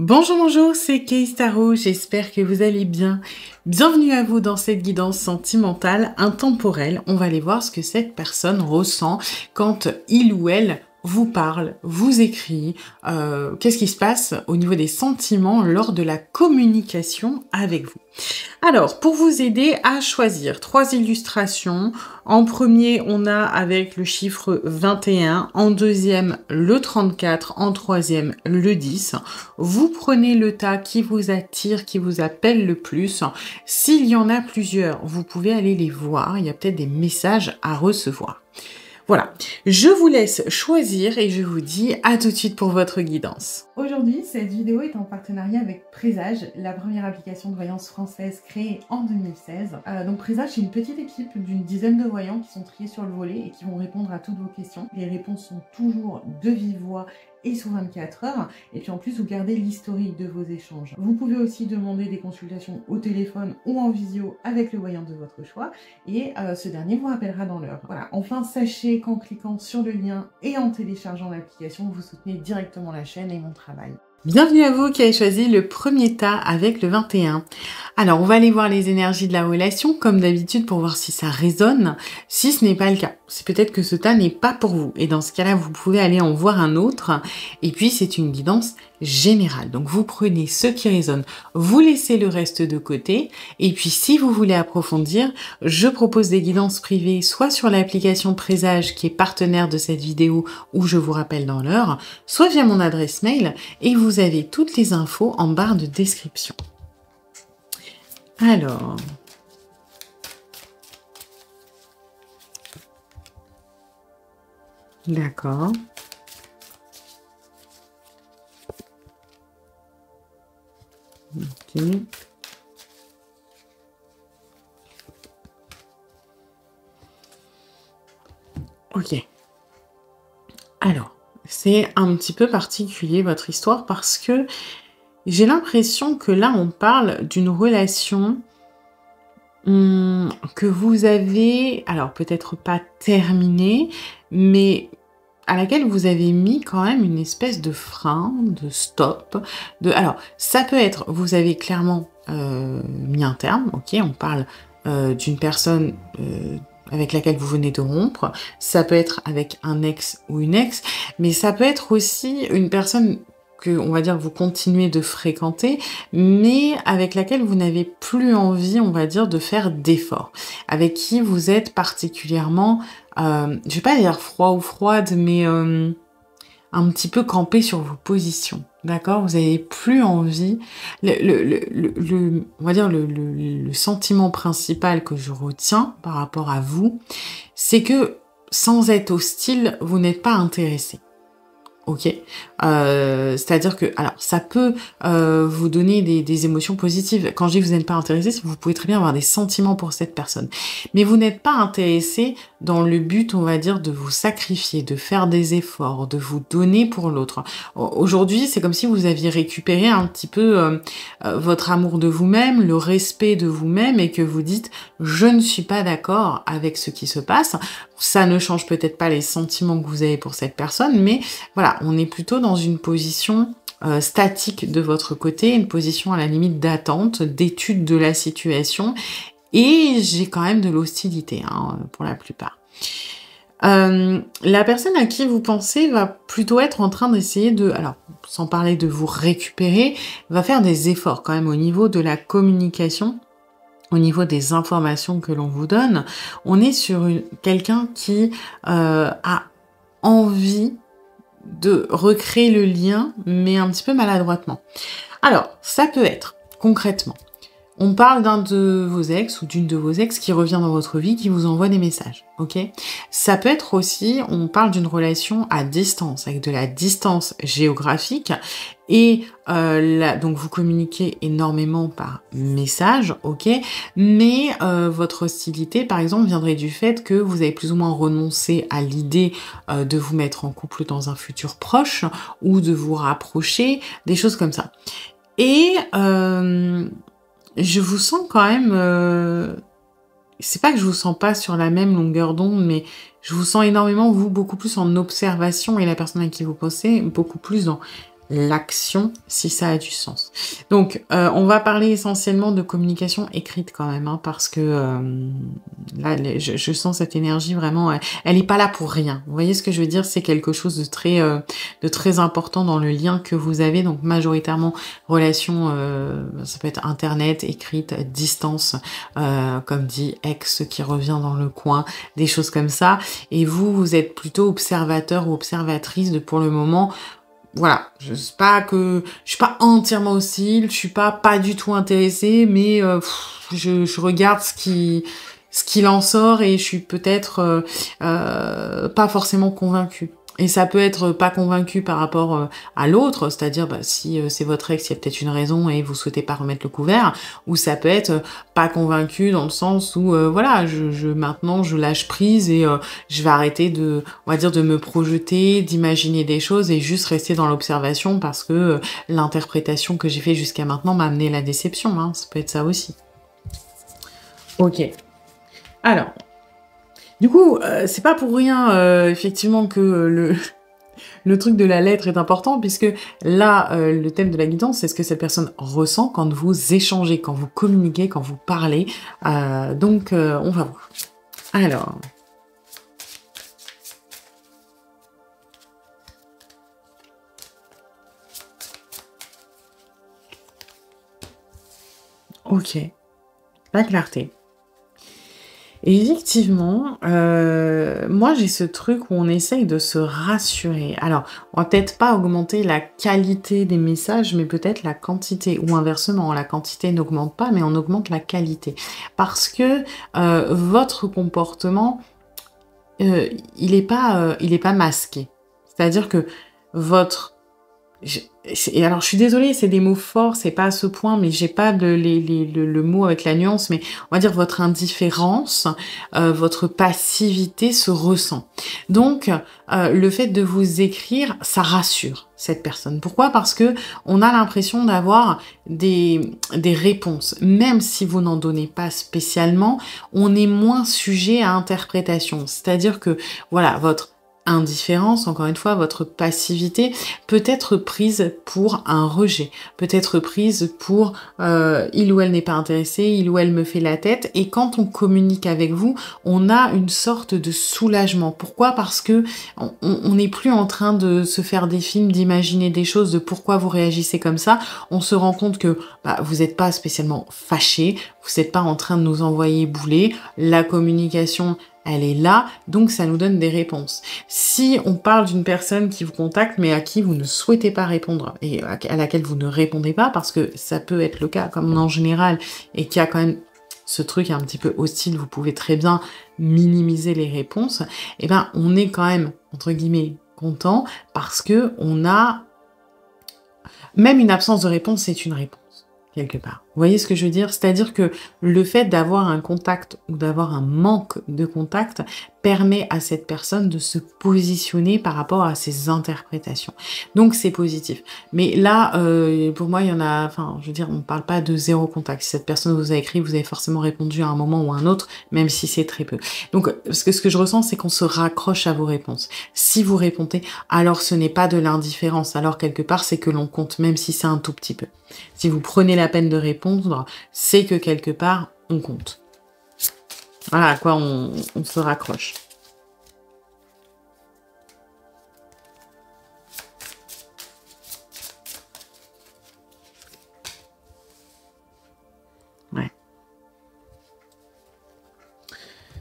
Bonjour, bonjour, c'est Kay Tarot, j'espère que vous allez bien. Bienvenue à vous dans cette guidance sentimentale intemporelle. On va aller voir ce que cette personne ressent quand il ou elle vous parle, vous écrit, qu'est-ce qui se passe au niveau des sentiments lors de la communication avec vous. Alors, pour vous aider à choisir 3 illustrations, en premier, on a avec le chiffre 21, en deuxième, le 34, en troisième, le 10. Vous prenez le tas qui vous attire, qui vous appelle le plus. S'il y en a plusieurs, vous pouvez aller les voir. Il y a peut-être des messages à recevoir. Voilà, je vous laisse choisir et je vous dis à tout de suite pour votre guidance. Aujourd'hui, cette vidéo est en partenariat avec Présage, la première application de voyance française créée en 2016. Donc Présage, c'est une petite équipe d'une dizaine de voyants qui sont triés sur le volet et qui vont répondre à toutes vos questions. Les réponses sont toujours de vive voix et sous 24 heures. Et puis en plus, vous gardez l'historique de vos échanges. Vous pouvez aussi demander des consultations au téléphone ou en visio avec le voyant de votre choix. Et ce dernier vous rappellera dans l'heure. Voilà. Enfin, sachez qu'en cliquant sur le lien et en téléchargeant l'application, vous soutenez directement la chaîne et mon travail. Bienvenue à vous qui avez choisi le premier tas avec le 21. Alors, on va aller voir les énergies de la relation, comme d'habitude, pour voir si ça résonne. Si ce n'est pas le cas, c'est peut-être que ce tas n'est pas pour vous. Et dans ce cas-là, vous pouvez aller en voir un autre. Et puis, c'est une guidance générale. Donc, vous prenez ce qui résonne, vous laissez le reste de côté. Et puis, si vous voulez approfondir, je propose des guidances privées, soit sur l'application Présage, qui est partenaire de cette vidéo, où je vous rappelle dans l'heure, soit via mon adresse mail. Et vous avez toutes les infos en barre de description. Alors, d'accord. Ok. Ok. Alors, c'est un petit peu particulier votre histoire parce que j'ai l'impression que là, on parle d'une relation que vous avez, alors peut-être pas terminée, mais à laquelle vous avez mis quand même une espèce de frein, de stop. Alors, ça peut être, vous avez clairement mis un terme, ok, on parle d'une personne avec laquelle vous venez de rompre, ça peut être avec un ex ou une ex, mais ça peut être aussi une personne que, on va dire, vous continuez de fréquenter, mais avec laquelle vous n'avez plus envie, on va dire, de faire d'efforts, avec qui vous êtes particulièrement, je vais pas dire froid ou froide, mais un petit peu campé sur vos positions, d'accord? Vous n'avez plus envie, on va dire le sentiment principal que je retiens par rapport à vous, c'est que sans être hostile, vous n'êtes pas intéressé. Ok, c'est-à-dire que, alors, ça peut vous donner des émotions positives. Quand je dis que vous n'êtes pas intéressé, vous pouvez très bien avoir des sentiments pour cette personne. Mais vous n'êtes pas intéressé dans le but, on va dire, de vous sacrifier, de faire des efforts, de vous donner pour l'autre. Aujourd'hui, c'est comme si vous aviez récupéré un petit peu votre amour de vous-même, le respect de vous-même, et que vous dites, je ne suis pas d'accord avec ce qui se passe. Ça ne change peut-être pas les sentiments que vous avez pour cette personne, mais voilà, on est plutôt dans une position statique de votre côté, une position à la limite d'attente, d'étude de la situation, et j'ai quand même de l'hostilité pour la plupart. La personne à qui vous pensez va plutôt être en train d'essayer de, alors sans parler de vous récupérer, va faire des efforts quand même au niveau de la communication, au niveau des informations que l'on vous donne. On est sur quelqu'un qui a envie de recréer le lien, mais un petit peu maladroitement. Alors, ça peut être, concrètement, on parle d'un de vos ex ou d'une de vos ex qui revient dans votre vie, qui vous envoie des messages, ok? Ça peut être aussi, on parle d'une relation à distance, avec de la distance géographique, et donc vous communiquez énormément par message, ok? Mais votre hostilité, par exemple, viendrait du fait que vous avez plus ou moins renoncé à l'idée de vous mettre en couple dans un futur proche, ou de vous rapprocher, des choses comme ça. Et je vous sens quand même, c'est pas que je vous sens pas sur la même longueur d'onde, mais je vous sens énormément, vous, beaucoup plus en observation, et la personne à qui vous pensez, beaucoup plus dans l'action si ça a du sens. Donc, on va parler essentiellement de communication écrite quand même, hein, parce que là, je sens cette énergie vraiment, elle est pas là pour rien. Vous voyez ce que je veux dire? C'est quelque chose de très important dans le lien que vous avez. Donc, majoritairement, relation, ça peut être internet, écrite, distance, comme dit ex qui revient dans le coin, des choses comme ça. Et vous, vous êtes plutôt observateur ou observatrice de, pour le moment, voilà, je sais pas que je suis pas entièrement hostile, je suis pas du tout intéressée, mais je regarde ce qu'il en sort et je suis peut-être pas forcément convaincue. Et ça peut être pas convaincu par rapport à l'autre, c'est-à-dire bah, si c'est votre ex, il y a peut-être une raison et vous souhaitez pas remettre le couvert, ou ça peut être pas convaincu dans le sens où voilà, maintenant je lâche prise et je vais arrêter de, on va dire, de me projeter, d'imaginer des choses et juste rester dans l'observation parce que l'interprétation que j'ai fait jusqu'à maintenant m'a amené la déception, hein, ça peut être ça aussi. Ok. Alors, du coup, c'est pas pour rien, effectivement, que le truc de la lettre est important, puisque là, le thème de la guidance, c'est ce que cette personne ressent quand vous échangez, quand vous communiquez, quand vous parlez. Donc, on va voir. Alors... Ok. La clarté. Et effectivement, moi j'ai ce truc où on essaye de se rassurer. Alors, on va peut-être pas augmenter la qualité des messages, mais peut-être la quantité. Ou inversement, la quantité n'augmente pas, mais on augmente la qualité. Parce que votre comportement, il est pas masqué. C'est-à-dire que votre... Et alors, je suis désolée, c'est des mots forts, c'est pas à ce point, mais j'ai pas le mot avec la nuance, mais on va dire votre indifférence, votre passivité se ressent. Donc, le fait de vous écrire, ça rassure cette personne. Pourquoi? Parce que on a l'impression d'avoir des réponses. Même si vous n'en donnez pas spécialement, on est moins sujet à interprétation. C'est-à-dire que, voilà, votre indifférence, encore une fois, votre passivité peut être prise pour un rejet, peut être prise pour il ou elle n'est pas intéressé, il ou elle me fait la tête, et quand on communique avec vous, on a une sorte de soulagement. Pourquoi? Parce que on n'est plus en train de se faire des films, d'imaginer des choses, de pourquoi vous réagissez comme ça. On se rend compte que vous n'êtes pas spécialement fâché, vous n'êtes pas en train de nous envoyer bouler, la communication elle est là, donc ça nous donne des réponses. Si on parle d'une personne qui vous contacte, mais à qui vous ne souhaitez pas répondre, et à laquelle vous ne répondez pas, parce que ça peut être le cas, comme en général, et qu'il y a quand même ce truc un petit peu hostile, vous pouvez très bien minimiser les réponses, et ben on est quand même, entre guillemets, content, parce que on a... Même une absence de réponse, c'est une réponse. Quelque part. Vous voyez ce que je veux dire? C'est-à-dire que le fait d'avoir un contact ou d'avoir un manque de contact permet à cette personne de se positionner par rapport à ses interprétations. Donc c'est positif. Mais là, pour moi, il y en a... Enfin, je veux dire, on ne parle pas de zéro contact. Si cette personne vous a écrit, vous avez forcément répondu à un moment ou à un autre, même si c'est très peu. Donc, parce que ce que je ressens, c'est qu'on se raccroche à vos réponses. Si vous répondez, alors ce n'est pas de l'indifférence. Alors quelque part, c'est que l'on compte, même si c'est un tout petit peu. Si vous prenez la peine de répondre, c'est que quelque part, on compte. Voilà à quoi on se raccroche. Ouais.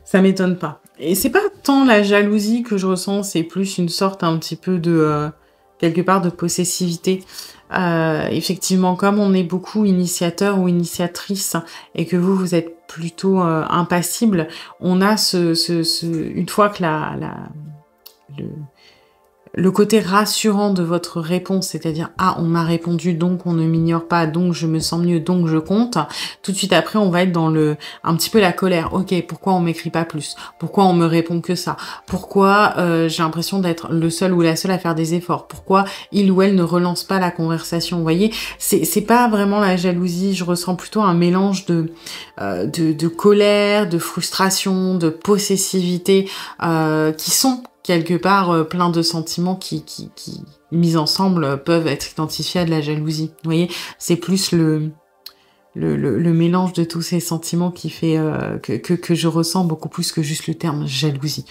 Ça m'étonne pas. Et c'est pas tant la jalousie que je ressens, c'est plus une sorte un petit peu de... quelque part de possessivité. Effectivement, comme on est beaucoup initiateur ou initiatrice et que vous êtes plutôt impassible, on a une fois que le côté rassurant de votre réponse, c'est-à-dire « Ah, on m'a répondu, donc on ne m'ignore pas, donc je me sens mieux, donc je compte », tout de suite après, on va être dans un petit peu la colère. « Ok, pourquoi on m'écrit pas plus? Pourquoi on me répond que ça? Pourquoi j'ai l'impression d'être le seul ou la seule à faire des efforts? Pourquoi il ou elle ne relance pas la conversation ?» Vous voyez, c'est pas vraiment la jalousie, je ressens plutôt un mélange de colère, de frustration, de possessivité, qui sont quelque part plein de sentiments qui mises ensemble peuvent être identifiées à de la jalousie. Vous voyez, c'est plus le mélange de tous ces sentiments qui fait que je ressens beaucoup plus que juste le terme jalousie.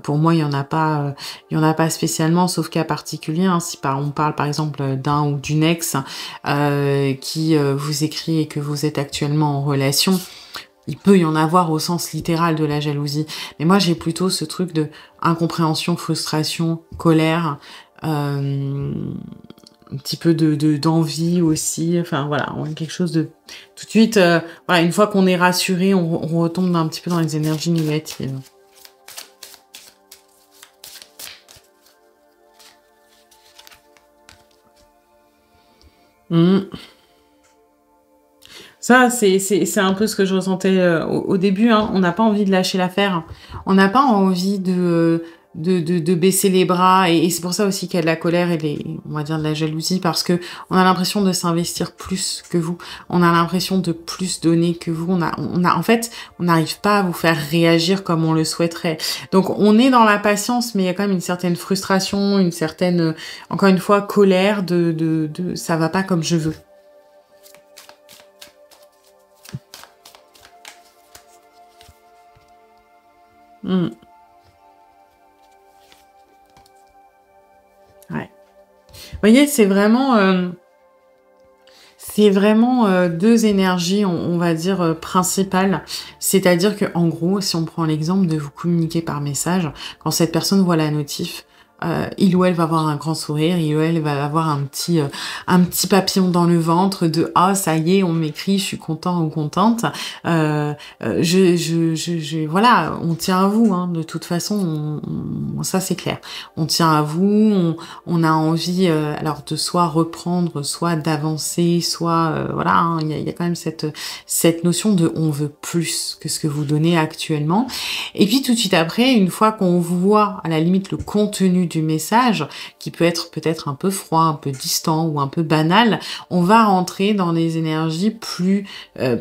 Pour moi, il y en a pas spécialement, sauf cas particulier. Hein, si on parle par exemple d'un ou d'une ex qui vous écrit et que vous êtes actuellement en relation, il peut y en avoir au sens littéral de la jalousie. Mais moi, j'ai plutôt ce truc de incompréhension, frustration, colère, un petit peu d'envie aussi. Enfin, voilà, on a quelque chose de... Tout de suite, voilà, une fois qu'on est rassuré, on retombe un petit peu dans les énergies négatives. Ça, c'est un peu ce que je ressentais au début. Hein. On n'a pas envie de lâcher l'affaire. On n'a pas envie de baisser les bras. Et c'est pour ça aussi qu'il y a de la colère et on va dire de la jalousie, parce que on a l'impression de s'investir plus que vous. On a l'impression de plus donner que vous. En fait, on n'arrive pas à vous faire réagir comme on le souhaiterait. Donc, on est dans la patience, mais il y a quand même une certaine frustration, une certaine, encore une fois, colère de ça va pas comme je veux. Mm. Ouais. Vous voyez, c'est vraiment deux énergies, on va dire, principales. C'est-à-dire que, en gros, si on prend l'exemple de vous communiquer par message, quand cette personne voit la notif, il ou elle va avoir un grand sourire, il ou elle va avoir un petit papillon dans le ventre de ah ça y est, on m'écrit, je suis content ou contente. Voilà, on tient à vous, hein, de toute façon, ça c'est clair. On tient à vous, on a envie alors de soit reprendre, soit d'avancer, soit voilà, hein, il y a quand même cette notion de on veut plus que ce que vous donnez actuellement. Et puis tout de suite après, une fois qu'on voit à la limite le contenu du message, qui peut être peut-être un peu froid, un peu distant ou un peu banal, on va rentrer dans des énergies plus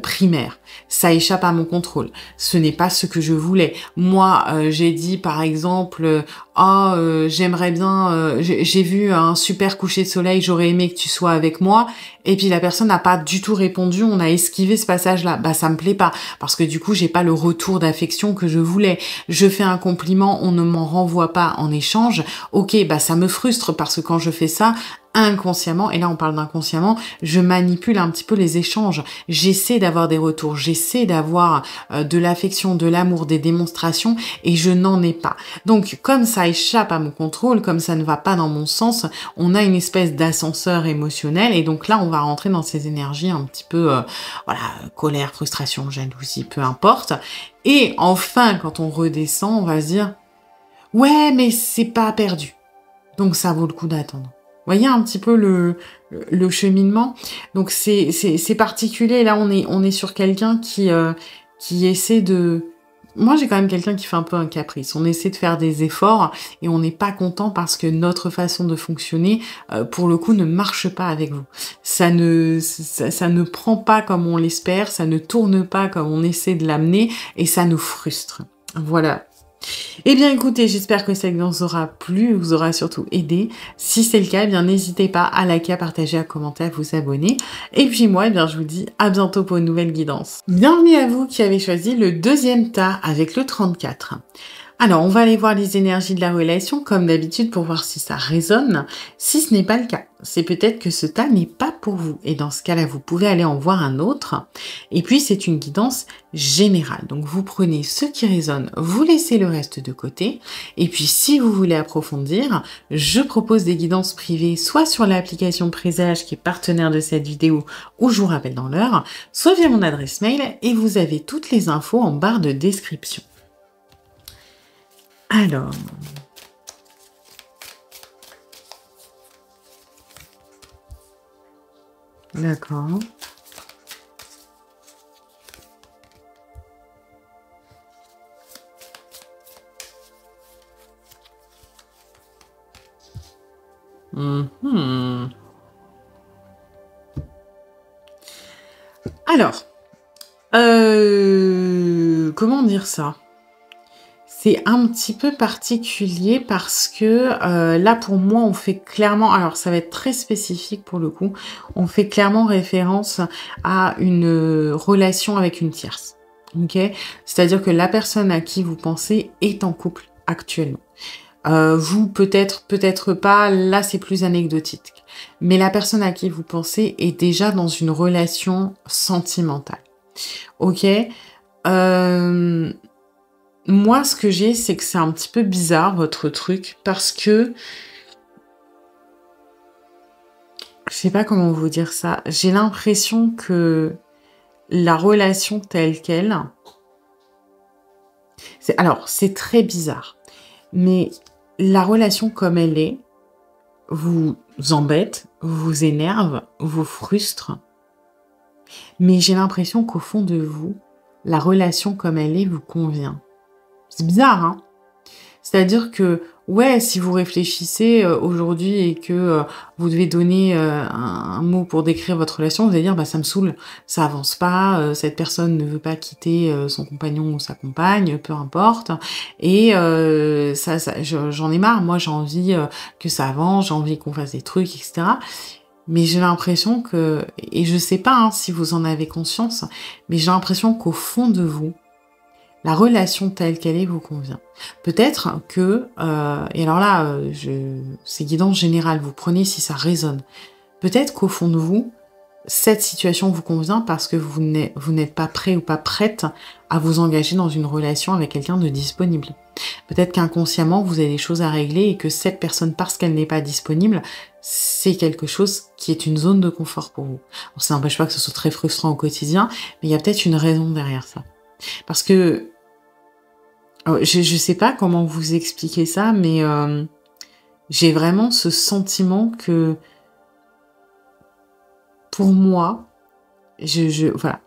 primaires. Ça échappe à mon contrôle. Ce n'est pas ce que je voulais. Moi, j'ai dit par exemple, j'aimerais bien, j'ai vu un super coucher de soleil, j'aurais aimé que tu sois avec moi. Et puis la personne n'a pas du tout répondu, on a esquivé ce passage-là. Bah ça me plaît pas, parce que du coup j'ai pas le retour d'affection que je voulais. Je fais un compliment, on ne m'en renvoie pas en échange. Ok, bah ça me frustre, parce que quand je fais ça, inconsciemment, et là on parle d'inconsciemment, je manipule un petit peu les échanges. J'essaie d'avoir des retours, j'essaie d'avoir de l'affection, de l'amour, des démonstrations, et je n'en ai pas. Donc comme ça échappe à mon contrôle, comme ça ne va pas dans mon sens, on a une espèce d'ascenseur émotionnel, et donc là on va rentrer dans ces énergies un petit peu, voilà, colère, frustration, jalousie, peu importe. Et enfin, quand on redescend, on va se dire, ouais, mais c'est pas perdu. Donc ça vaut le coup d'attendre. Vous voyez un petit peu le cheminement. Donc c'est particulier. Là, on est sur quelqu'un qui essaie de... Moi, j'ai quand même quelqu'un qui fait un peu un caprice. On essaie de faire des efforts et on n'est pas content parce que notre façon de fonctionner, pour le coup, ne marche pas avec vous. Ça ne prend pas comme on l'espère, ça ne tourne pas comme on essaie de l'amener et ça nous frustre. Voilà. Eh bien écoutez, j'espère que cette guidance vous aura plu, vous aura surtout aidé. Si c'est le cas, eh bien n'hésitez pas à liker, à partager, à commenter, à vous abonner. Et puis moi, eh bien je vous dis à bientôt pour une nouvelle guidance. Bienvenue à vous qui avez choisi le deuxième tas avec le 34. Alors, on va aller voir les énergies de la relation, comme d'habitude, pour voir si ça résonne. Si ce n'est pas le cas, c'est peut-être que ce tas n'est pas pour vous. Et dans ce cas-là, vous pouvez aller en voir un autre. Et puis, c'est une guidance générale. Donc, vous prenez ce qui résonne, vous laissez le reste de côté. Et puis, si vous voulez approfondir, je propose des guidances privées, soit sur l'application Présage, qui est partenaire de cette vidéo, ou je vous rappelle dans l'heure, soit via mon adresse mail, et vous avez toutes les infos en barre de description. Alors, d'accord. Mhm. Alors, comment dire ça? C'est un petit peu particulier parce que là, pour moi, on fait clairement, alors ça va être très spécifique pour le coup, on fait clairement référence à une relation avec une tierce. Ok? C'est-à-dire que la personne à qui vous pensez est en couple actuellement. Vous, peut-être, peut-être pas, là c'est plus anecdotique. Mais la personne à qui vous pensez est déjà dans une relation sentimentale. Ok? Moi, ce que j'ai, c'est que c'est un petit peu bizarre, votre truc, parce que, je sais pas comment vous dire ça, j'ai l'impression que la relation telle qu'elle, alors, c'est très bizarre, mais la relation comme elle est, vous embête, vous énerve, vous frustre, mais j'ai l'impression qu'au fond de vous, la relation comme elle est vous convient. C'est bizarre, hein? C'est-à-dire que, ouais, si vous réfléchissez aujourd'hui et que vous devez donner un mot pour décrire votre relation, vous allez dire, bah ça me saoule, ça avance pas, cette personne ne veut pas quitter son compagnon ou sa compagne, peu importe, et j'en ai marre, moi j'ai envie que ça avance, j'ai envie qu'on fasse des trucs, etc. Mais j'ai l'impression que, et je sais pas hein, si vous en avez conscience, mais j'ai l'impression qu'au fond de vous, la relation telle qu'elle est vous convient. Peut-être que, et alors là, c'est guidance générale, vous prenez si ça résonne. Peut-être qu'au fond de vous, cette situation vous convient parce que vous n'êtes pas prêt ou pas prête à vous engager dans une relation avec quelqu'un de disponible. Peut-être qu'inconsciemment, vous avez des choses à régler et que cette personne, parce qu'elle n'est pas disponible, c'est quelque chose qui est une zone de confort pour vous. Alors, ça n'empêche pas que ce soit très frustrant au quotidien, mais il y a peut-être une raison derrière ça. Parce que je sais pas comment vous expliquer ça, mais j'ai vraiment ce sentiment que, pour moi, voilà.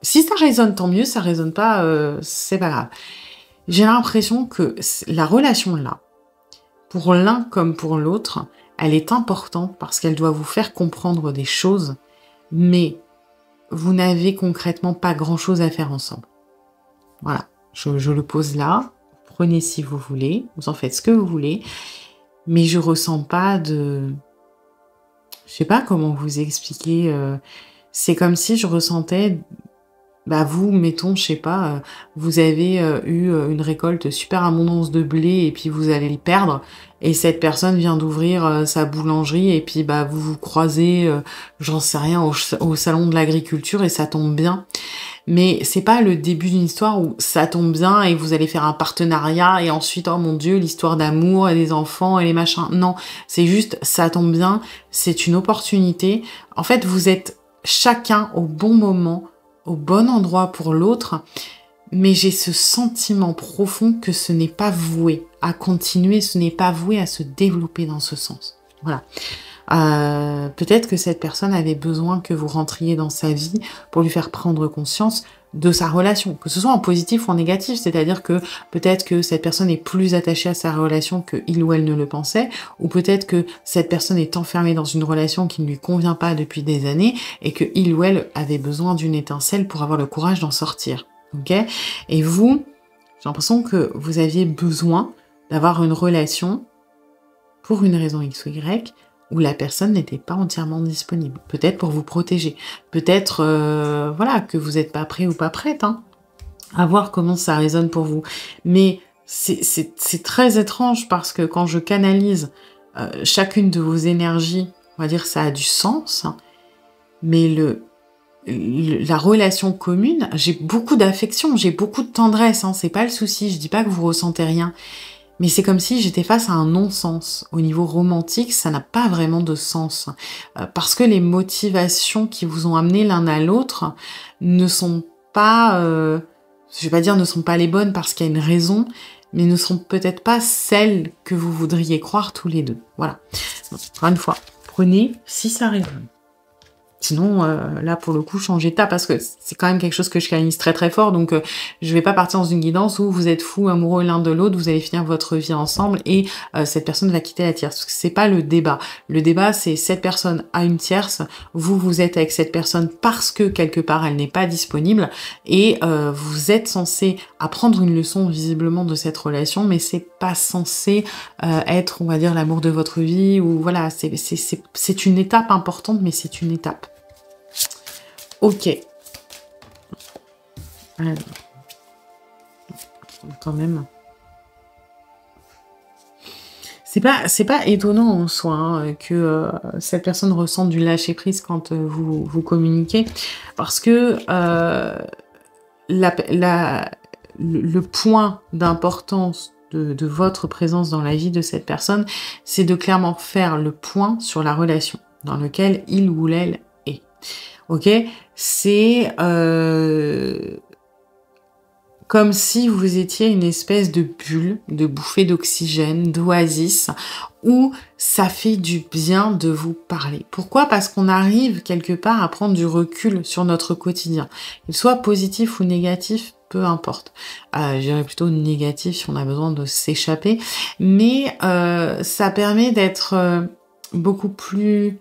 Si ça résonne, tant mieux, ça résonne pas, c'est pas grave. J'ai l'impression que la relation là, pour l'un comme pour l'autre, elle est importante parce qu'elle doit vous faire comprendre des choses, mais vous n'avez concrètement pas grand-chose à faire ensemble. Voilà, je le pose là. Prenez si vous voulez, vous en faites ce que vous voulez, mais je ressens pas de... Je sais pas comment vous expliquer. C'est comme si je ressentais... Bah vous, mettons, je sais pas, vous avez eu une récolte super abondance de blé et puis vous allez le perdre et cette personne vient d'ouvrir sa boulangerie et puis bah vous vous croisez, j'en sais rien, au salon de l'agriculture et ça tombe bien. Mais c'est pas le début d'une histoire où ça tombe bien et vous allez faire un partenariat et ensuite, oh mon Dieu, l'histoire d'amour et des enfants et les machins. Non, c'est juste, ça tombe bien, c'est une opportunité. En fait, vous êtes chacun au bon moment, au bon endroit pour l'autre, mais j'ai ce sentiment profond que ce n'est pas voué à continuer, ce n'est pas voué à se développer dans ce sens. Voilà. Peut-être que cette personne avait besoin que vous rentriez dans sa vie pour lui faire prendre conscience de sa relation, que ce soit en positif ou en négatif, c'est-à-dire que peut-être que cette personne est plus attachée à sa relation que il ou elle ne le pensait, ou peut-être que cette personne est enfermée dans une relation qui ne lui convient pas depuis des années et que il ou elle avait besoin d'une étincelle pour avoir le courage d'en sortir. Ok? Et vous, j'ai l'impression que vous aviez besoin d'avoir une relation pour une raison X ou Y, où la personne n'était pas entièrement disponible. Peut-être pour vous protéger. Peut-être, voilà, que vous n'êtes pas prêt ou pas prête, hein, à voir comment ça résonne pour vous. Mais c'est très étrange parce que quand je canalise chacune de vos énergies, on va dire ça a du sens, hein, mais la relation commune, j'ai beaucoup d'affection, j'ai beaucoup de tendresse, hein, c'est pas le souci, je dis pas que vous ressentez rien. Mais c'est comme si j'étais face à un non-sens. Au niveau romantique, ça n'a pas vraiment de sens. Parce que les motivations qui vous ont amené l'un à l'autre ne sont pas... je vais pas dire ne sont pas les bonnes parce qu'il y a une raison, mais ne sont peut-être pas celles que vous voudriez croire tous les deux. Voilà. Donc, encore une fois, prenez si ça résonne. Sinon, là, pour le coup, changez d'état parce que c'est quand même quelque chose que je canalise très, très fort. Donc, je vais pas partir dans une guidance où vous êtes fous amoureux l'un de l'autre, vous allez finir votre vie ensemble et cette personne va quitter la tierce. Parce que c'est pas le débat. Le débat, c'est cette personne a une tierce, vous êtes avec cette personne parce que quelque part, elle n'est pas disponible et vous êtes censé apprendre une leçon visiblement de cette relation, mais c'est pas censé être, on va dire, l'amour de votre vie ou voilà, c'est une étape importante, mais c'est une étape. Ok. Alors, quand même. C'est pas étonnant en soi hein, que cette personne ressente du lâcher prise quand vous communiquez, parce que le point d'importance de votre présence dans la vie de cette personne, c'est de clairement faire le point sur la relation dans laquelle il ou elle est. Ok, c'est comme si vous étiez une espèce de bulle, de bouffée d'oxygène, d'oasis, où ça fait du bien de vous parler. Pourquoi? Parce qu'on arrive quelque part à prendre du recul sur notre quotidien. Qu'il soit positif ou négatif, peu importe. Je dirais plutôt négatif si on a besoin de s'échapper. Mais ça permet d'être beaucoup plus...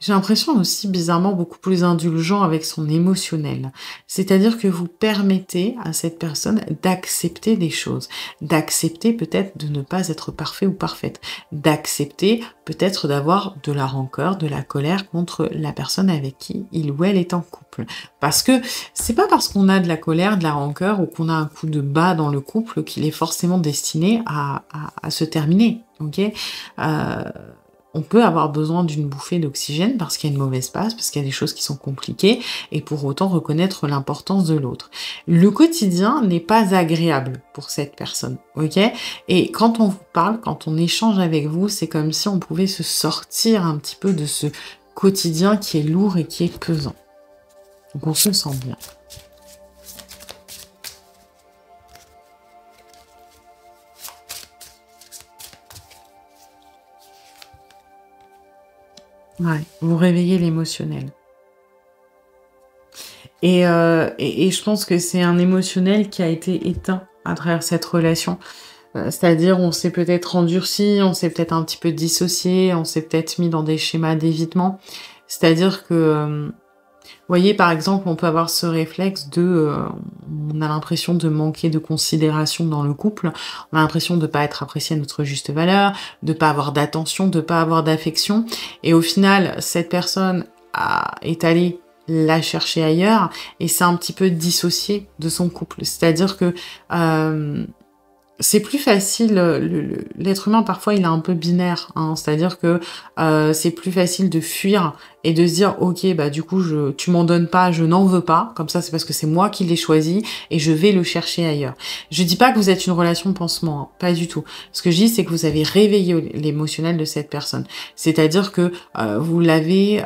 J'ai l'impression aussi, bizarrement, beaucoup plus indulgent avec son émotionnel. C'est-à-dire que vous permettez à cette personne d'accepter des choses, d'accepter peut-être de ne pas être parfait ou parfaite, d'accepter peut-être d'avoir de la rancœur, de la colère contre la personne avec qui il ou elle est en couple. Parce que c'est pas parce qu'on a de la colère, de la rancœur ou qu'on a un coup de bas dans le couple qu'il est forcément destiné à se terminer, ok on peut avoir besoin d'une bouffée d'oxygène parce qu'il y a une mauvaise passe, parce qu'il y a des choses qui sont compliquées, et pour autant reconnaître l'importance de l'autre. Le quotidien n'est pas agréable pour cette personne, ok? Et quand on vous parle, quand on échange avec vous, c'est comme si on pouvait se sortir un petit peu de ce quotidien qui est lourd et qui est pesant. Donc on se sent bien. Ouais, vous réveillez l'émotionnel. Et je pense que c'est un émotionnel qui a été éteint à travers cette relation. C'est-à-dire, on s'est peut-être endurci, on s'est peut-être un petit peu dissocié, on s'est peut-être mis dans des schémas d'évitement. C'est-à-dire que, vous voyez, par exemple, on peut avoir ce réflexe on a l'impression de manquer de considération dans le couple, on a l'impression de ne pas être apprécié à notre juste valeur, de pas avoir d'attention, de pas avoir d'affection, et au final, cette personne est allée la chercher ailleurs, et c'est un petit peu dissocié de son couple. C'est-à-dire que c'est plus facile, l'être humain parfois il est un peu binaire, hein, c'est-à-dire que c'est plus facile de fuir et de se dire ok bah du coup tu m'en donnes pas, je n'en veux pas, comme ça c'est parce que c'est moi qui l'ai choisi et je vais le chercher ailleurs. Je dis pas que vous êtes une relation pansement, hein, pas du tout. Ce que je dis c'est que vous avez réveillé l'émotionnel de cette personne, c'est-à-dire que vous l'avez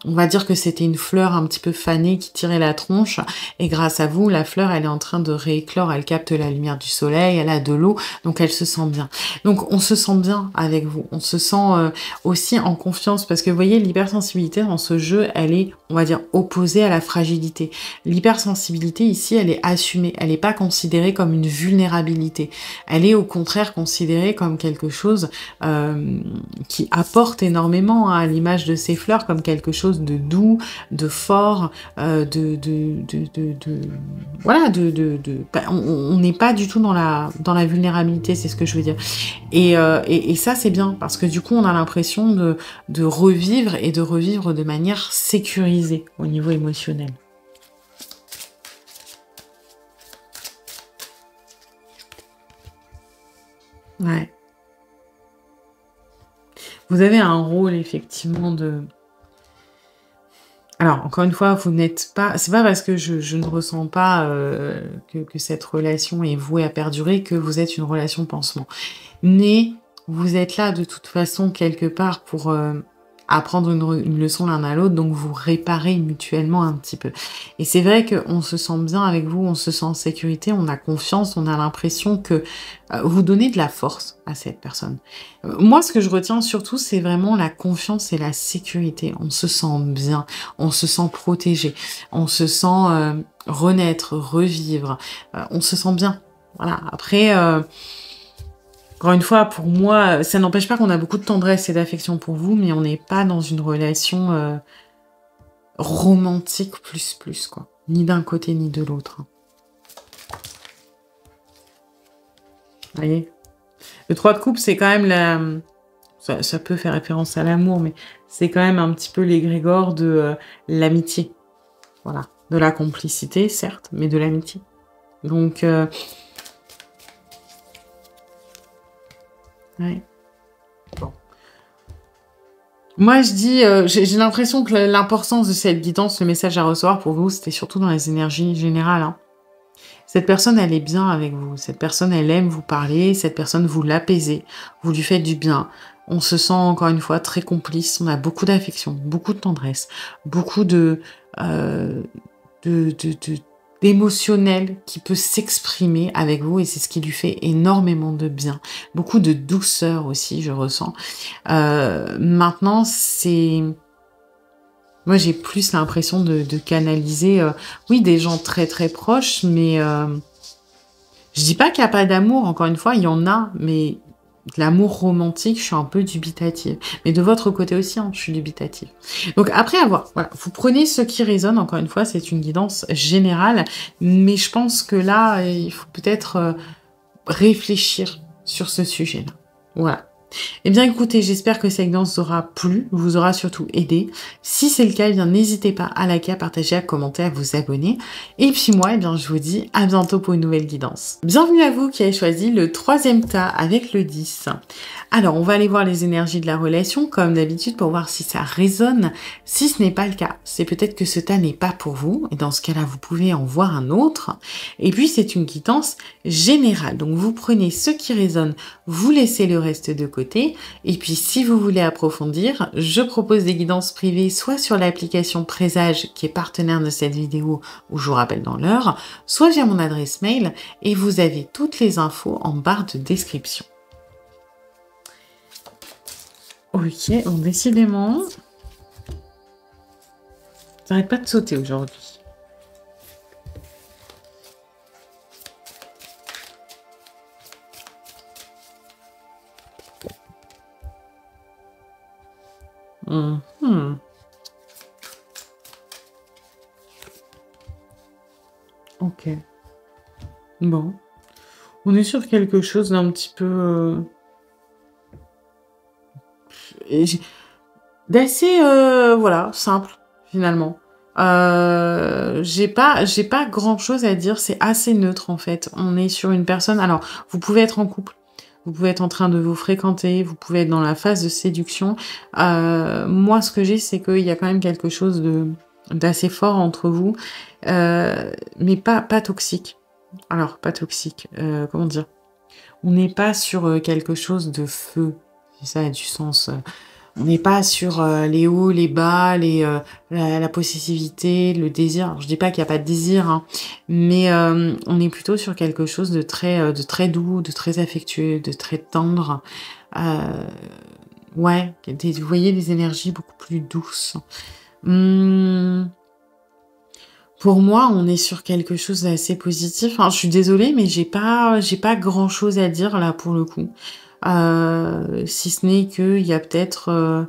on va dire que c'était une fleur un petit peu fanée qui tirait la tronche et grâce à vous la fleur elle est en train de rééclore, elle capte la lumière du soleil, elle a de l'eau, donc elle se sent bien. Donc on se sent bien avec vous, on se sent aussi en confiance parce que vous voyez l'hypersensibilité dans ce jeu, elle est, on va dire, opposée à la fragilité. L'hypersensibilité ici, elle est assumée, elle n'est pas considérée comme une vulnérabilité. Elle est au contraire considérée comme quelque chose qui apporte énormément hein, à l'image de ces fleurs, comme quelque chose de doux, de fort, voilà, on n'est pas du tout dans la vulnérabilité, c'est ce que je veux dire. Et ça, c'est bien, parce que du coup, on a l'impression de revivre et de revivre de manière sécurisée au niveau émotionnel. Ouais. Vous avez un rôle, effectivement, Alors, encore une fois, vous n'êtes pas... C'est pas parce que je ne ressens pas que cette relation est vouée à perdurer que vous êtes une relation pansement. Mais vous êtes là, de toute façon, quelque part, pour apprendre une leçon l'un à l'autre, donc vous réparez mutuellement un petit peu. Et c'est vrai qu'on se sent bien avec vous, on se sent en sécurité, on a confiance, on a l'impression que vous donnez de la force à cette personne. Moi, ce que je retiens surtout, c'est vraiment la confiance et la sécurité. On se sent bien, on se sent protégé, on se sent renaître, revivre, on se sent bien. Voilà. Après, encore une fois, pour moi, ça n'empêche pas qu'on a beaucoup de tendresse et d'affection pour vous, mais on n'est pas dans une relation romantique plus, quoi. Ni d'un côté, ni de l'autre. Vous voyez? Le 3 de coupe, c'est quand même la... Ça peut faire référence à l'amour, mais c'est quand même un petit peu l'égrégore de l'amitié. Voilà. De la complicité, certes, mais de l'amitié. Donc... ouais. Bon. Moi, je dis, j'ai l'impression que l'importance de cette guidance, le message à recevoir pour vous, c'était surtout dans les énergies générales. Hein. Cette personne, elle est bien avec vous. Cette personne, elle aime vous parler. Cette personne, vous l'apaisez. Vous lui faites du bien. On se sent, encore une fois, très complice. On a beaucoup d'affection, beaucoup de tendresse, beaucoup d'émotionnel qui peut s'exprimer avec vous et c'est ce qui lui fait énormément de bien. Beaucoup de douceur aussi, je ressens. Maintenant, c'est... Moi, j'ai plus l'impression de canaliser, oui, des gens très très proches, mais je dis pas qu'il n'y a pas d'amour, encore une fois, il y en a, mais l'amour romantique, je suis un peu dubitative. Mais de votre côté aussi, hein, je suis dubitative. Donc après avoir, voilà, vous prenez ce qui résonne, encore une fois, c'est une guidance générale, mais je pense que là, il faut peut-être réfléchir sur ce sujet-là. Voilà. Eh bien écoutez, j'espère que cette guidance vous aura plu, vous aura surtout aidé. Si c'est le cas, eh bien n'hésitez pas à liker, à partager, à commenter, à vous abonner. Et puis moi, eh bien je vous dis à bientôt pour une nouvelle guidance. Bienvenue à vous qui avez choisi le 3e tas avec le 10. Alors, on va aller voir les énergies de la relation, comme d'habitude, pour voir si ça résonne. Si ce n'est pas le cas, c'est peut-être que ce tas n'est pas pour vous. Et dans ce cas-là, vous pouvez en voir un autre. Et puis, c'est une guidance générale. Donc, vous prenez ce qui résonne, vous laissez le reste de côté. Et puis, si vous voulez approfondir, je propose des guidances privées, soit sur l'application Présage, qui est partenaire de cette vidéo, où je vous rappelle dans l'heure, soit via mon adresse mail. Et vous avez toutes les infos en barre de description. Ok, bon, décidément, ça n'arrête pas de sauter aujourd'hui. Ok. Bon. On est sur quelque chose d'un petit peu... d'assez, voilà, simple, finalement. J'ai pas grand chose à dire, c'est assez neutre en fait. On est sur une personne, alors vous pouvez être en couple, vous pouvez être en train de vous fréquenter, vous pouvez être dans la phase de séduction. Moi ce que j'ai c'est qu'il y a quand même quelque chose d'assez fort entre vous, mais pas toxique. Alors pas toxique, comment dire? On n'est pas sur quelque chose de feu, si ça a du sens. On n'est pas sur les hauts, les bas, la possessivité, le désir. Alors, je dis pas qu'il n'y a pas de désir, hein, mais on est plutôt sur quelque chose de très doux, de très affectueux, de très tendre. Ouais, vous voyez des énergies beaucoup plus douces. Pour moi, on est sur quelque chose d'assez positif. Enfin, je suis désolée, mais j'ai pas grand chose à dire là pour le coup. Si ce n'est qu'il y a peut-être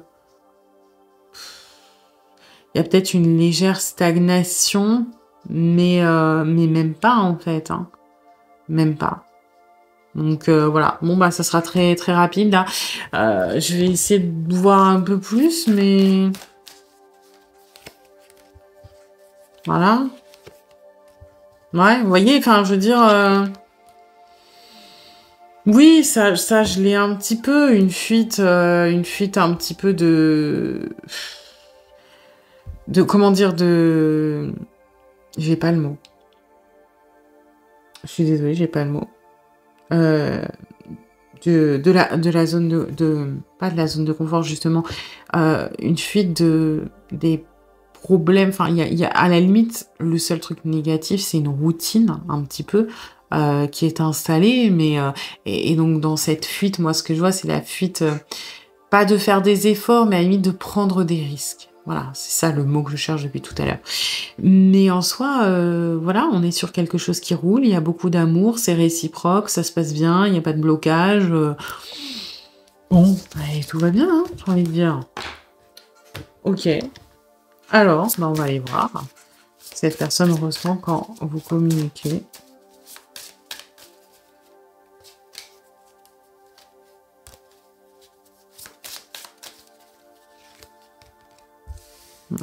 une légère stagnation, mais même pas en fait, hein. Même pas. Donc voilà. Bon bah ça sera très très rapide là. Je vais essayer de voir un peu plus, mais voilà. Ouais, vous voyez, enfin je veux dire. Oui, ça, je l'ai un petit peu, une fuite un petit peu comment dire, j'ai pas le mot. Je suis désolée, j'ai pas le mot. de la zone pas de la zone de confort justement, une fuite des problèmes, enfin il y a à la limite, le seul truc négatif, c'est une routine un petit peu, qui est installée, mais et donc dans cette fuite, moi ce que je vois, c'est la fuite, pas de faire des efforts, mais à la limite de prendre des risques. Voilà, c'est ça le mot que je cherche depuis tout à l'heure. Mais en soi, voilà, on est sur quelque chose qui roule, il y a beaucoup d'amour, c'est réciproque, ça se passe bien, il y a pas de blocage, bon, allez, tout va bien, hein, j'ai envie de dire. OK. Alors, bah, on va aller voir ce que cette personne ressent quand vous communiquez.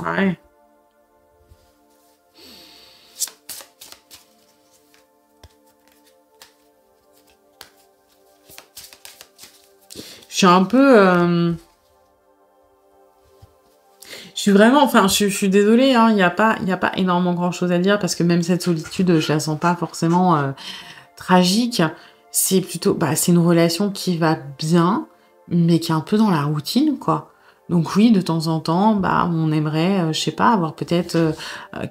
Ouais. Je suis un peu, je suis vraiment, enfin, je suis désolée, hein, il y a pas énormément grand-chose à dire parce que même cette solitude, je la sens pas forcément, tragique. C'est plutôt, bah, c'est une relation qui va bien, mais qui est un peu dans la routine, quoi. Donc oui, de temps en temps, bah, on aimerait, je sais pas, avoir peut-être,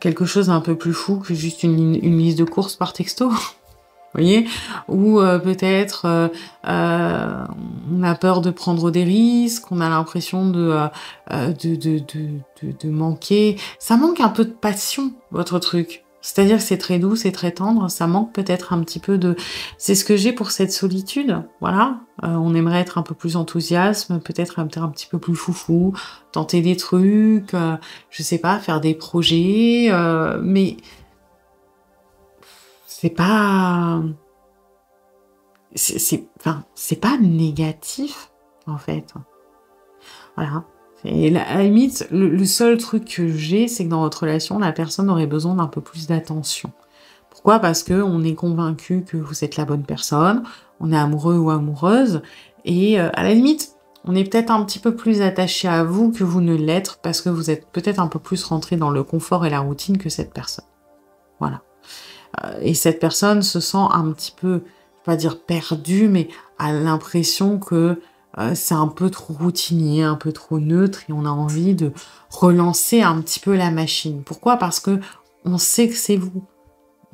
quelque chose d'un peu plus fou que juste une liste de courses par texto. Voyez? Ou peut-être, on a peur de prendre des risques, on a l'impression de manquer, ça manque un peu de passion, votre truc. C'est-à-dire que c'est très doux, c'est très tendre, ça manque peut-être un petit peu de c'est ce que j'ai pour cette solitude, voilà. On aimerait être un peu plus enthousiasme, peut-être un petit peu plus foufou, tenter des trucs, je sais pas, faire des projets, mais c'est pas enfin, c'est pas négatif, en fait. Voilà. Et à la limite, le seul truc que j'ai, c'est que dans votre relation, la personne aurait besoin d'un peu plus d'attention. Pourquoi? Parce que on est convaincu que vous êtes la bonne personne, on est amoureux ou amoureuse, et à la limite, on est peut-être un petit peu plus attaché à vous que vous ne l'êtes, parce que vous êtes peut-être un peu plus rentré dans le confort et la routine que cette personne. Voilà. Et cette personne se sent un petit peu, je vais pas dire perdue, mais a l'impression que c'est un peu trop routinier, un peu trop neutre, et on a envie de relancer un petit peu la machine. Pourquoi? Parce que on sait que c'est vous.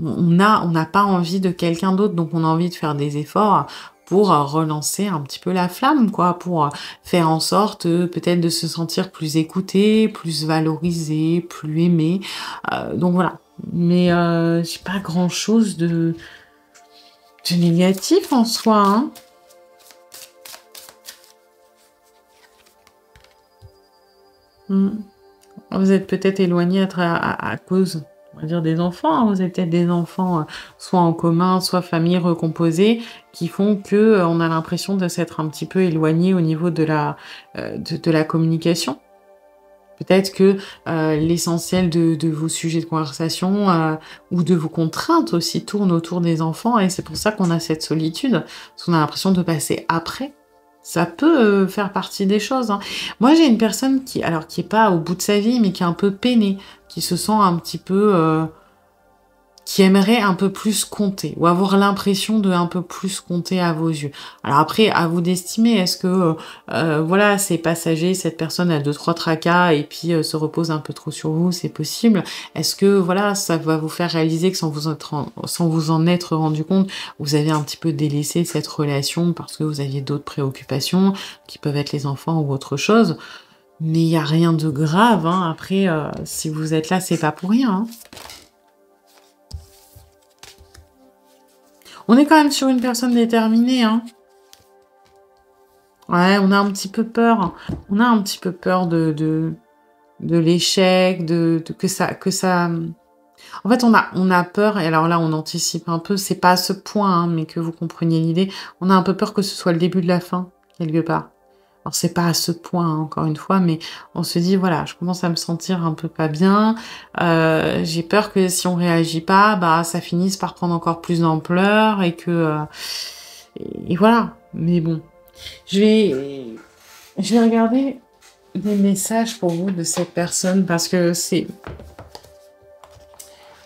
On n'a pas envie de quelqu'un d'autre, donc on a envie de faire des efforts pour relancer un petit peu la flamme, quoi, pour faire en sorte peut-être de se sentir plus écouté, plus valorisé, plus aimé. Donc voilà. Mais j'ai pas grand-chose de négatif en soi, hein. Mmh. Vous êtes peut-être éloignés à cause, on va dire, des enfants, hein. Vous avez peut-être des enfants, soit en commun, soit famille recomposée, qui font que, on a l'impression de s'être un petit peu éloigné au niveau de la communication. Peut-être que, l'essentiel de vos sujets de conversation, ou de vos contraintes aussi tourne autour des enfants, et c'est pour ça qu'on a cette solitude, parce qu'on a l'impression de passer après. Ça peut, faire partie des choses, hein. Moi, j'ai une personne qui est pas au bout de sa vie, mais qui est un peu peinée, qui se sent un petit peu, qui aimerait un peu plus compter ou avoir l'impression de un peu plus compter à vos yeux. Alors après, à vous d'estimer, est-ce que, voilà, c'est passager, cette personne a 2-3 tracas et puis, se repose un peu trop sur vous, c'est possible? Est-ce que, voilà, ça va vous faire réaliser que sans vous en être rendu compte, vous avez un petit peu délaissé cette relation parce que vous aviez d'autres préoccupations, qui peuvent être les enfants ou autre chose? Mais il y a rien de grave, hein. Après, si vous êtes là, c'est pas pour rien, hein. On est quand même sur une personne déterminée, hein. Ouais, on a un petit peu peur. On a un petit peu peur de l'échec, que ça. En fait, on a peur, et alors là, on anticipe un peu, c'est pas à ce point, hein, mais que vous compreniez l'idée. On a un peu peur que ce soit le début de la fin, quelque part. Alors c'est pas à ce point, hein, encore une fois, mais on se dit: «Voilà, je commence à me sentir un peu pas bien, j'ai peur que si on réagit pas, bah, ça finisse par prendre encore plus d'ampleur et que, et voilà». Mais bon, je vais je vais regarder des messages pour vous de cette personne parce que c'est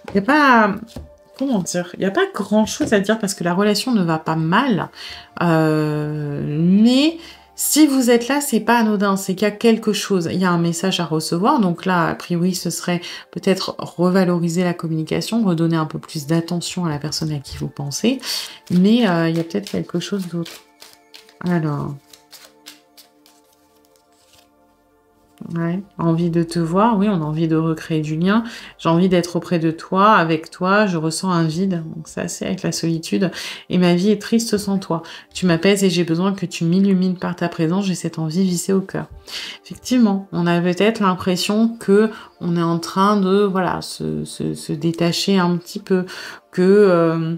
il y a pas comment dire? Il n'y a pas grand-chose à dire parce que la relation ne va pas mal. Mais si vous êtes là, c'est pas anodin, c'est qu'il y a quelque chose. Il y a un message à recevoir. Donc là, a priori, ce serait peut-être revaloriser la communication, redonner un peu plus d'attention à la personne à qui vous pensez. Mais il y a peut-être quelque chose d'autre. Alors... Ouais, envie de te voir, oui, on a envie de recréer du lien. J'ai envie d'être auprès de toi, avec toi, je ressens un vide, donc ça c'est avec la solitude. Et ma vie est triste sans toi. Tu m'apaises et j'ai besoin que tu m'illumines par ta présence, j'ai cette envie vissée au cœur. Effectivement, on a peut-être l'impression que on est en train de, voilà, se détacher un petit peu, que...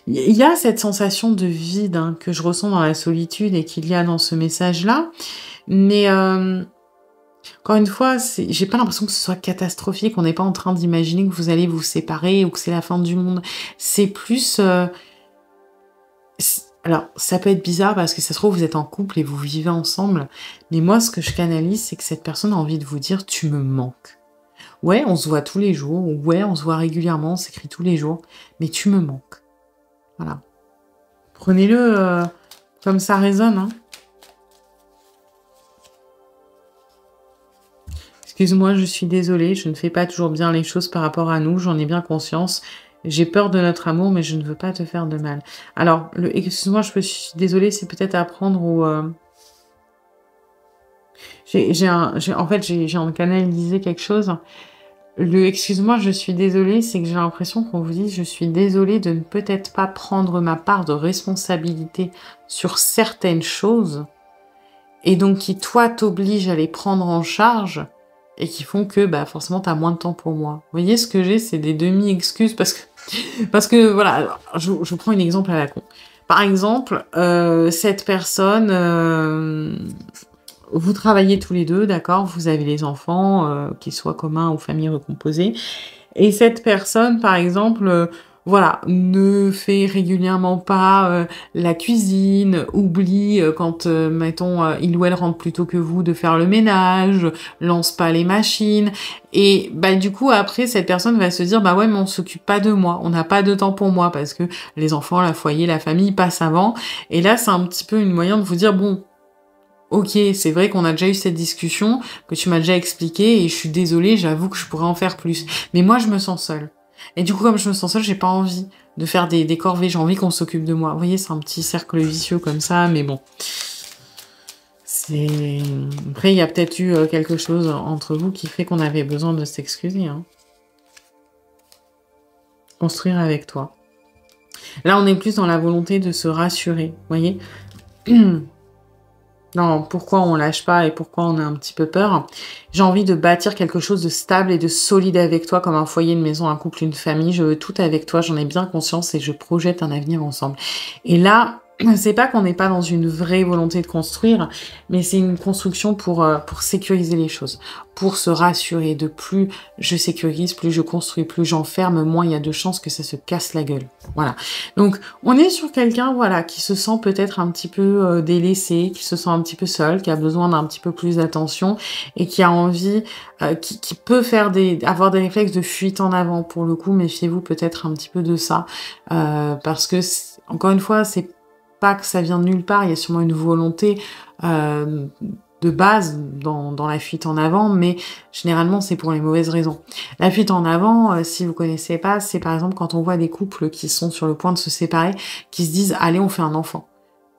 il y a cette sensation de vide hein, que je ressens dans la solitude et qu'il y a dans ce message-là. Mais encore une fois, j'ai pas l'impression que ce soit catastrophique. On n'est pas en train d'imaginer que vous allez vous séparer ou que c'est la fin du monde. C'est plus... alors, ça peut être bizarre parce que ça se trouve, vous êtes en couple et vous vivez ensemble. Mais moi, ce que je canalise, c'est que cette personne a envie de vous dire « tu me manques ». Ouais, on se voit tous les jours. Ouais, on se voit régulièrement, on s'écrit tous les jours. Mais tu me manques. Voilà. Prenez-le comme ça résonne, hein. Excuse-moi, je suis désolée, je ne fais pas toujours bien les choses par rapport à nous, j'en ai bien conscience. J'ai peur de notre amour, mais je ne veux pas te faire de mal. Alors, excuse-moi, je suis désolée, c'est peut-être à prendre au... en fait, j'ai en canalisé quelque chose. Excuse-moi, je suis désolée, c'est que j'ai l'impression qu'on vous dit je suis désolée de ne peut-être pas prendre ma part de responsabilité sur certaines choses, et donc qui, toi, t'oblige à les prendre en charge, et qui font que bah forcément t'as moins de temps pour moi. Vous voyez ce que j'ai, c'est des demi-excuses parce que voilà, alors, je prends un exemple à la con. Par exemple, cette personne, vous travaillez tous les deux, d'accord, vous avez les enfants, qu'ils soient communs ou famille recomposée, et cette personne, par exemple, voilà, ne fait régulièrement pas la cuisine, oublie quand, mettons, il ou elle rentre plus tôt que vous de faire le ménage, lance pas les machines, et bah du coup après cette personne va se dire bah ouais mais on s'occupe pas de moi, on n'a pas de temps pour moi parce que les enfants, la foyer, la famille passent avant, et là c'est un petit peu une moyen de vous dire bon, ok, c'est vrai qu'on a déjà eu cette discussion, que tu m'as déjà expliqué, et je suis désolée, j'avoue que je pourrais en faire plus. Mais moi, je me sens seule. Et du coup, comme je me sens seule, j'ai pas envie de faire des corvées, j'ai envie qu'on s'occupe de moi. Vous voyez, c'est un petit cercle vicieux comme ça, mais bon. Après, il y a peut-être eu quelque chose entre vous qui fait qu'on avait besoin de s'excuser. Hein. Construire avec toi. Là, on est plus dans la volonté de se rassurer, vous voyez. Non, pourquoi on lâche pas et pourquoi on a un petit peu peur. J'ai envie de bâtir quelque chose de stable et de solide avec toi, comme un foyer, une maison, un couple, une famille. Je veux tout avec toi, j'en ai bien conscience et je projette un avenir ensemble. Et là, c'est pas qu'on n'est pas dans une vraie volonté de construire, mais c'est une construction pour sécuriser les choses, pour se rassurer. De plus je sécurise, plus je construis, plus j'enferme, moins il y a de chances que ça se casse la gueule. Voilà. Donc, on est sur quelqu'un, voilà, qui se sent peut-être un petit peu délaissé, qui se sent un petit peu seul, qui a besoin d'un petit peu plus d'attention et qui a envie, qui peut faire avoir des réflexes de fuite en avant. Pour le coup, méfiez-vous peut-être un petit peu de ça, parce que, encore une fois, c'est pas que ça vient de nulle part, il y a sûrement une volonté de base dans la fuite en avant, mais généralement c'est pour les mauvaises raisons. La fuite en avant, si vous connaissez pas, c'est par exemple quand on voit des couples qui sont sur le point de se séparer, qui se disent allez on fait un enfant.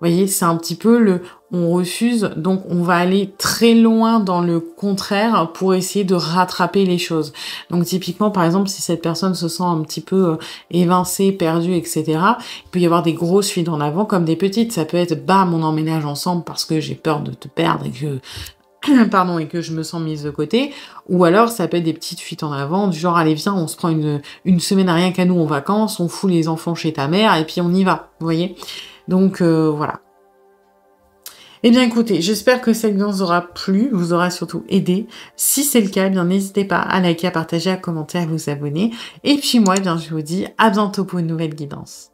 Vous voyez, c'est un petit peu on refuse, donc on va aller très loin dans le contraire pour essayer de rattraper les choses. Donc typiquement, par exemple, si cette personne se sent un petit peu évincée, perdue, etc., il peut y avoir des grosses fuites en avant comme des petites. Ça peut être bam, on emménage ensemble parce que j'ai peur de te perdre et que pardon, et que je me sens mise de côté, ou alors ça peut être des petites fuites en avant, du genre allez viens, on se prend une semaine à rien qu'à nous en vacances, on fout les enfants chez ta mère et puis on y va, vous voyez. Donc voilà. Eh bien écoutez, j'espère que cette guidance vous aura plu, vous aura surtout aidé. Si c'est le cas, eh bien n'hésitez pas à liker, à partager, à commenter, à vous abonner. Et puis moi, eh bien je vous dis à bientôt pour une nouvelle guidance.